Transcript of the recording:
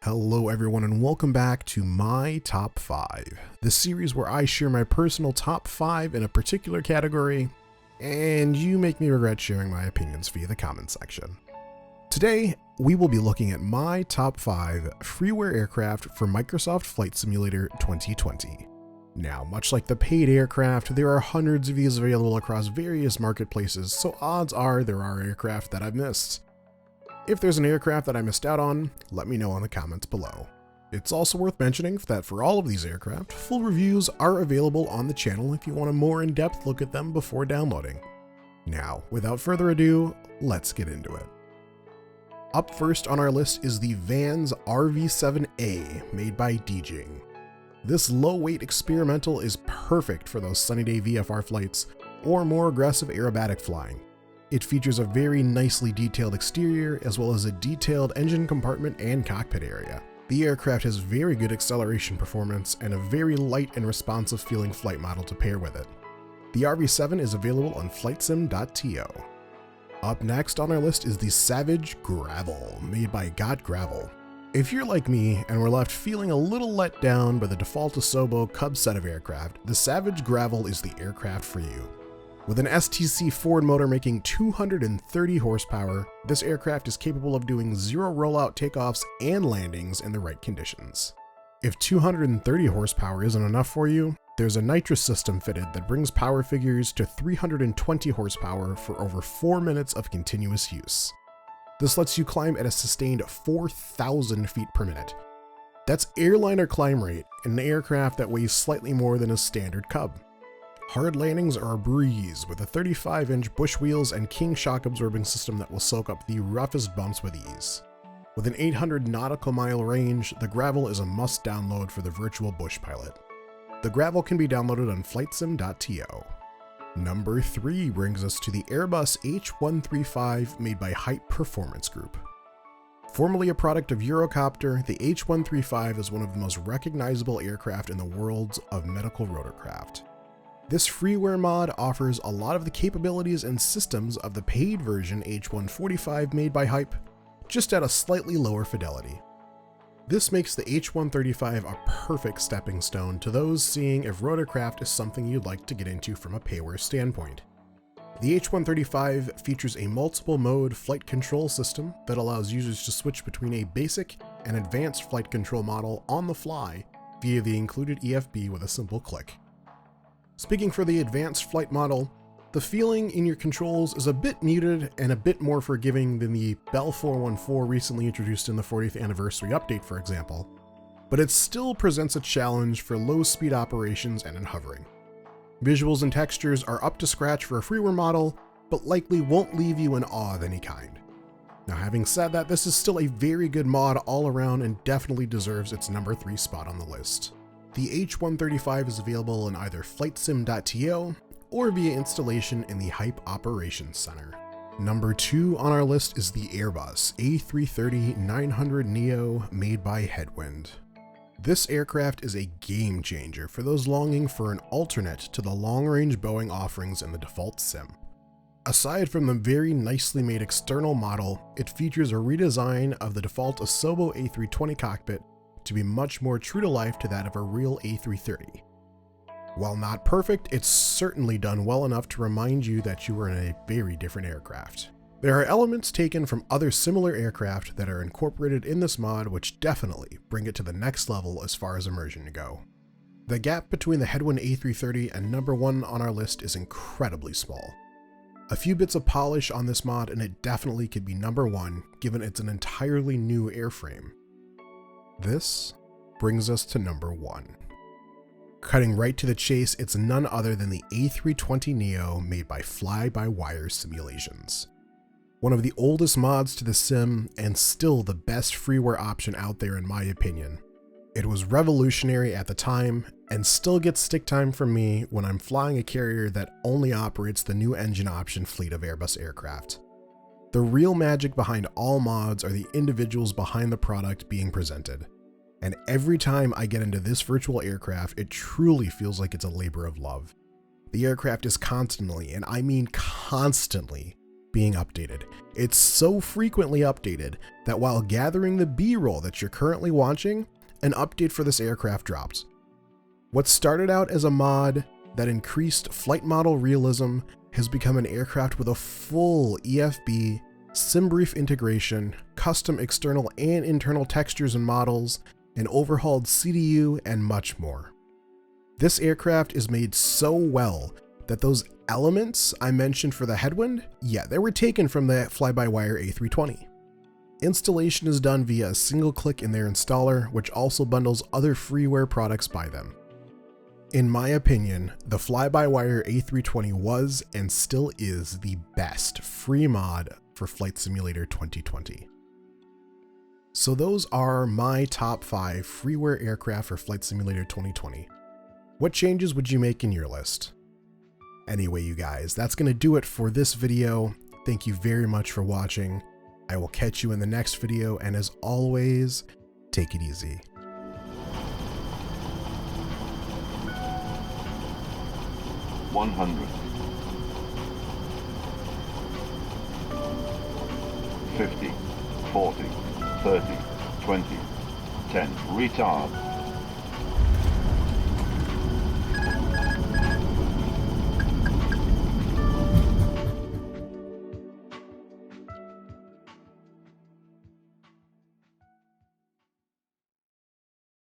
Hello everyone and welcome back to my top 5, the series where I share my personal top 5 in a particular category, and you make me regret sharing my opinions via the comment section. Today, we will be looking at my top 5 freeware aircraft for Microsoft Flight Simulator 2020. Now, much like the paid aircraft, there are hundreds of these available across various marketplaces, so odds are there are aircraft that I've missed. If there's an aircraft that I missed out on, let me know in the comments below. It's also worth mentioning that for all of these aircraft, full reviews are available on the channel if you want a more in-depth look at them before downloading. Now, without further ado, let's get into it. Up first on our list is the Vans RV7A made by DJing. This low-weight experimental is perfect for those sunny day VFR flights or more aggressive aerobatic flying. It features a very nicely detailed exterior as well as a detailed engine compartment and cockpit area. The aircraft has very good acceleration performance and a very light and responsive feeling flight model to pair with it. The RV7 is available on flightsim.to. Up next on our list is the Savage Gravel, made by Got Gravel. If you're like me and were left feeling a little let down by the default Asobo Cub set of aircraft, the Savage Gravel is the aircraft for you. With an STC Ford motor making 230 horsepower, this aircraft is capable of doing 0 rollout takeoffs and landings in the right conditions. If 230 horsepower isn't enough for you, there's a nitrous system fitted that brings power figures to 320 horsepower for over 4 minutes of continuous use. This lets you climb at a sustained 4,000 feet per minute. That's airliner climb rate in an aircraft that weighs slightly more than a standard Cub. Hard landings are a breeze with a 35-inch bush wheels and King shock absorbing system that will soak up the roughest bumps with ease. With an 800 nautical mile range, the Gravel is a must download for the virtual bush pilot. The Gravel can be downloaded on flightsim.to. Number 3 brings us to the Airbus H135 made by Hype Performance Group. Formerly a product of Eurocopter, the H135 is one of the most recognizable aircraft in the world of medical rotorcraft. This freeware mod offers a lot of the capabilities and systems of the paid version H145 made by Hype, just at a slightly lower fidelity. This makes the H135 a perfect stepping stone to those seeing if rotorcraft is something you'd like to get into from a payware standpoint. The H135 features a multiple mode flight control system that allows users to switch between a basic and advanced flight control model on the fly via the included EFB with a simple click. Speaking for the advanced flight model, the feeling in your controls is a bit muted and a bit more forgiving than the Bell 414 recently introduced in the 40th anniversary update, for example, but it still presents a challenge for low speed operations and in hovering. Visuals and textures are up to scratch for a freeware model, but likely won't leave you in awe of any kind. Now, having said that, this is still a very good mod all around and definitely deserves its number 3 spot on the list. The H135 is available in either flightsim.to or via installation in the Hype Operations Center. Number 2 on our list is the Airbus A330-900neo made by Headwind. This aircraft is a game changer for those longing for an alternate to the long-range Boeing offerings in the default sim. Aside from the very nicely made external model, it features a redesign of the default Asobo A320 cockpit to be much more true to life to that of a real A330. While not perfect, it's certainly done well enough to remind you that you are in a very different aircraft. There are elements taken from other similar aircraft that are incorporated in this mod which definitely bring it to the next level as far as immersion go. The gap between the Headwind A330 and number 1 on our list is incredibly small. A few bits of polish on this mod and it definitely could be number 1 given it's an entirely new airframe. This brings us to number 1. Cutting right to the chase, it's none other than the A320neo made by Fly-by-Wire Simulations. One of the oldest mods to the sim and still the best freeware option out there in my opinion. It was revolutionary at the time and still gets stick time from me when I'm flying a carrier that only operates the new engine option fleet of Airbus aircraft. The real magic behind all mods are the individuals behind the product being presented. And every time I get into this virtual aircraft, it truly feels like it's a labor of love. The aircraft is constantly, and I mean constantly, being updated. It's so frequently updated that while gathering the B-roll that you're currently watching, an update for this aircraft dropped. What started out as a mod that increased flight model realism has become an aircraft with a full EFB, SimBrief integration, custom external and internal textures and models, an overhauled CDU, and much more. This aircraft is made so well that those elements I mentioned for the headwind, yeah, they were taken from the fly-by-wire A320. Installation is done via a single click in their installer, which also bundles other freeware products by them. In my opinion, the fly-by-wire A320 was and still is the best free mod for Flight Simulator 2020. So those are my top 5 freeware aircraft for Flight Simulator 2020. What changes would you make in your list? Anyway, you guys, that's going to do it for this video. Thank you very much for watching. I will catch you in the next video, and as always, take it easy. 100, 50, 40, 30, 20, 10, retard.